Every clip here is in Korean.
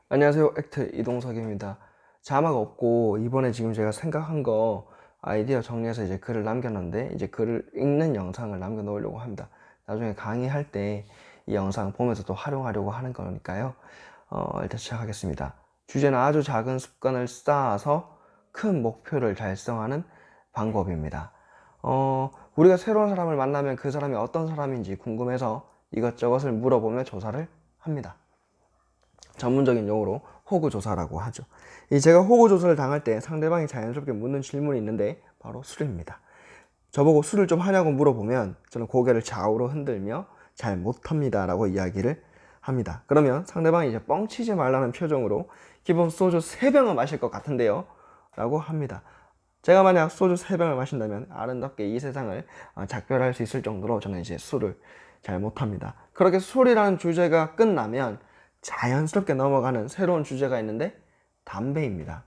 안녕하세요. 액트 이동석입니다. 자막 없고 이번에 지금 제가 생각한 거 아이디어 정리해서 이제 글을 남겼는데 이제 글을 읽는 영상을 남겨 놓으려고 합니다. 나중에 강의할 때 이 영상 보면서 또 활용하려고 하는 거니까요. 일단 시작하겠습니다. 주제는 아주 작은 습관을 쌓아서 큰 목표를 달성하는 방법입니다. 우리가 새로운 사람을 만나면 그 사람이 어떤 사람인지 궁금해서 이것저것을 물어보며 조사를 합니다. 전문적인 용어로 호구조사라고 하죠. 제가 호구조사를 당할 때 상대방이 자연스럽게 묻는 질문이 있는데 바로 술입니다. 저보고 술을 좀 하냐고 물어보면 저는 고개를 좌우로 흔들며 잘 못합니다 라고 이야기를 합니다. 그러면 상대방이 이제 뻥치지 말라는 표정으로 기본 소주 3병을 마실 것 같은데요 라고 합니다. 제가 만약 소주 3병을 마신다면 아름답게 이 세상을 작별할 수 있을 정도로 저는 이제 술을 잘 못합니다. 그렇게 술이라는 주제가 끝나면 자연스럽게 넘어가는 새로운 주제가 있는데 담배입니다.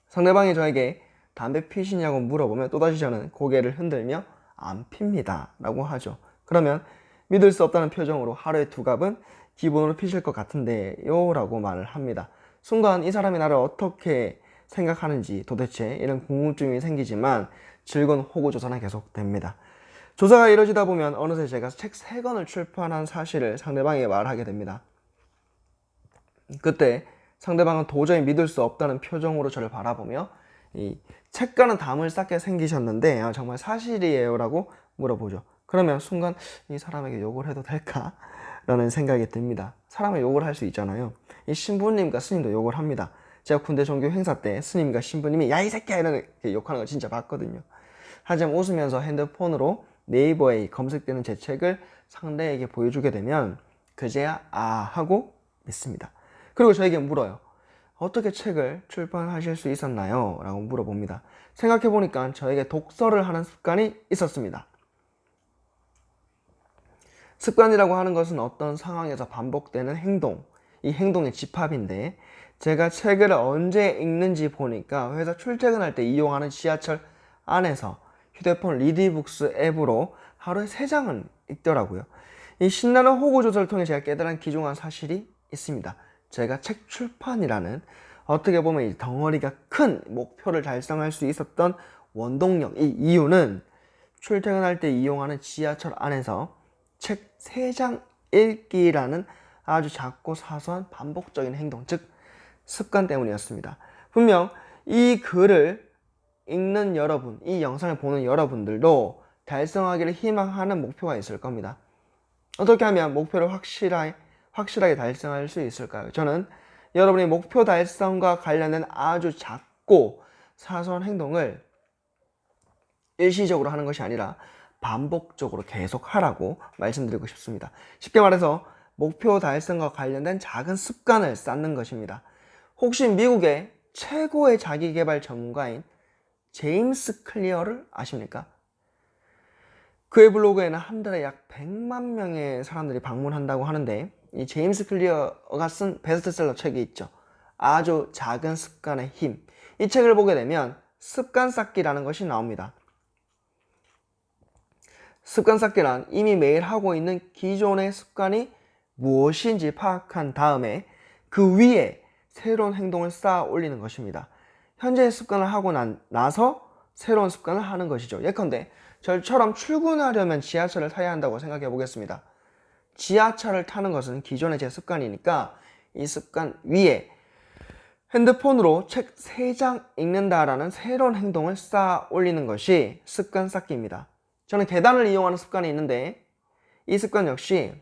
상대방이 저에게 담배 피시냐고 물어보면 또다시 저는 고개를 흔들며 안 핍니다 라고 하죠. 그러면 믿을 수 없다는 표정으로 하루에 2갑은 기본으로 피실 것 같은데요 라고 말을 합니다. 순간 이 사람이 나를 어떻게 생각하는지 도대체 이런 궁금증이 생기지만 즐거운 호구조사는 계속됩니다. 조사가 이뤄지다 보면 어느새 제가 책 3권을 출판한 사실을 상대방에게 말하게 됩니다. 그때 상대방은 도저히 믿을 수 없다는 표정으로 저를 바라보며 이 책과는 담을 쌓게 생기셨는데 정말 사실이에요 라고 물어보죠. 그러면 순간 이 사람에게 욕을 해도 될까? 라는 생각이 듭니다. 사람을 욕을 할 수 있잖아요. 이 신부님과 스님도 욕을 합니다. 제가 군대 종교 행사 때 스님과 신부님이 야 이 새끼야 이렇게 욕하는 거 진짜 봤거든요. 하지만 웃으면서 핸드폰으로 네이버에 검색되는 제 책을 상대에게 보여주게 되면 그제야 아 하고 믿습니다. 그리고 저에게 물어요. 어떻게 책을 출판하실 수 있었나요? 라고 물어봅니다. 생각해보니까 저에게 독서를 하는 습관이 있었습니다. 습관이라고 하는 것은 어떤 상황에서 반복되는 행동, 이 행동의 집합인데 제가 책을 언제 읽는지 보니까 회사 출퇴근할 때 이용하는 지하철 안에서 휴대폰 리디북스 앱으로 하루에 3장은 읽더라고요. 이 신나는 호구 조사를 통해 제가 깨달은 귀중한 사실이 있습니다. 제가 책 출판이라는 어떻게 보면 이 덩어리가 큰 목표를 달성할 수 있었던 원동력, 이 이유는 출퇴근할 때 이용하는 지하철 안에서 책 3장 읽기라는 아주 작고 사소한 반복적인 행동, 즉 습관 때문이었습니다. 분명 이 글을 읽는 여러분, 이 영상을 보는 여러분들도 달성하기를 희망하는 목표가 있을 겁니다. 어떻게 하면 목표를 확실하게 달성할 수 있을까요? 저는 여러분이 목표 달성과 관련된 아주 작고 사소한 행동을 일시적으로 하는 것이 아니라 반복적으로 계속 하라고 말씀드리고 싶습니다. 쉽게 말해서 목표 달성과 관련된 작은 습관을 쌓는 것입니다. 혹시 미국의 최고의 자기계발 전문가인 제임스 클리어를 아십니까? 그의 블로그에는 한 달에 약 100만 명의 사람들이 방문한다고 하는데 이 제임스 클리어가 쓴 베스트셀러 책이 있죠. 아주 작은 습관의 힘. 이 책을 보게 되면 습관 쌓기라는 것이 나옵니다. 습관 쌓기란 이미 매일 하고 있는 기존의 습관이 무엇인지 파악한 다음에 그 위에 새로운 행동을 쌓아 올리는 것입니다. 현재의 습관을 하고 나서 새로운 습관을 하는 것이죠. 예컨대 저처럼 출근하려면 지하철을 타야 한다고 생각해 보겠습니다. 지하철을 타는 것은 기존의 제 습관이니까 이 습관 위에 핸드폰으로 책 3장 읽는다라는 새로운 행동을 쌓아 올리는 것이 습관 쌓기입니다. 저는 계단을 이용하는 습관이 있는데 이 습관 역시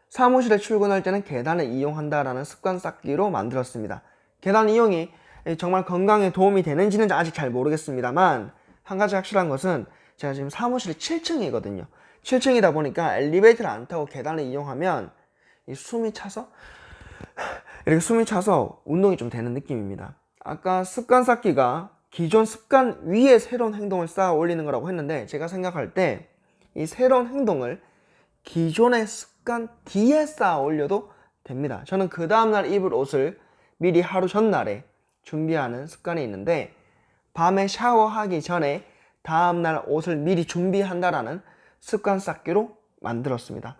사무실에 출근할 때는 계단을 이용한다라는 습관 쌓기로 만들었습니다. 계단 이용이 정말 건강에 도움이 되는지는 아직 잘 모르겠습니다만 한 가지 확실한 것은 제가 지금 사무실이 7층이거든요. 7층이다 보니까 엘리베이터를 안 타고 계단을 이용하면 숨이 차서 이렇게 숨이 차서 운동이 좀 되는 느낌입니다. 아까 습관 쌓기가 기존 습관 위에 새로운 행동을 쌓아 올리는 거라고 했는데 제가 생각할 때 이 새로운 행동을 기존의 습관 뒤에 쌓아 올려도 됩니다. 저는 그 다음날 입을 옷을 미리 하루 전날에 준비하는 습관이 있는데 밤에 샤워하기 전에 다음날 옷을 미리 준비한다라는 습관 쌓기로 만들었습니다.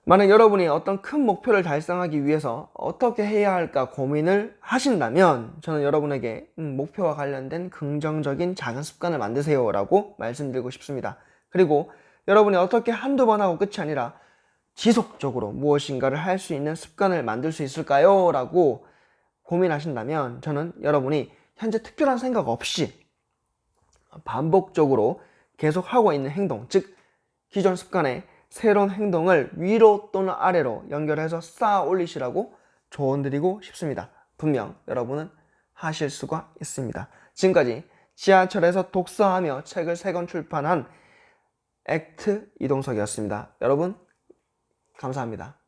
만약 여러분이 어떤 큰 목표를 달성하기 위해서 어떻게 해야 할까 고민을 하신다면 저는 여러분에게 목표와 관련된 긍정적인 작은 습관을 만드세요 라고 말씀드리고 싶습니다. 그리고 여러분이 어떻게 한두 번 하고 끝이 아니라 지속적으로 무엇인가를 할 수 있는 습관을 만들 수 있을까요? 라고 고민하신다면 저는 여러분이 현재 특별한 생각 없이 반복적으로 계속 하고 있는 행동, 즉 기존 습관에 새로운 행동을 위로 또는 아래로 연결해서 쌓아 올리시라고 조언드리고 싶습니다. 분명 여러분은 하실 수가 있습니다. 지금까지 지하철에서 독서하며 책을 3권 출판한 액트 이동석이었습니다. 여러분 감사합니다.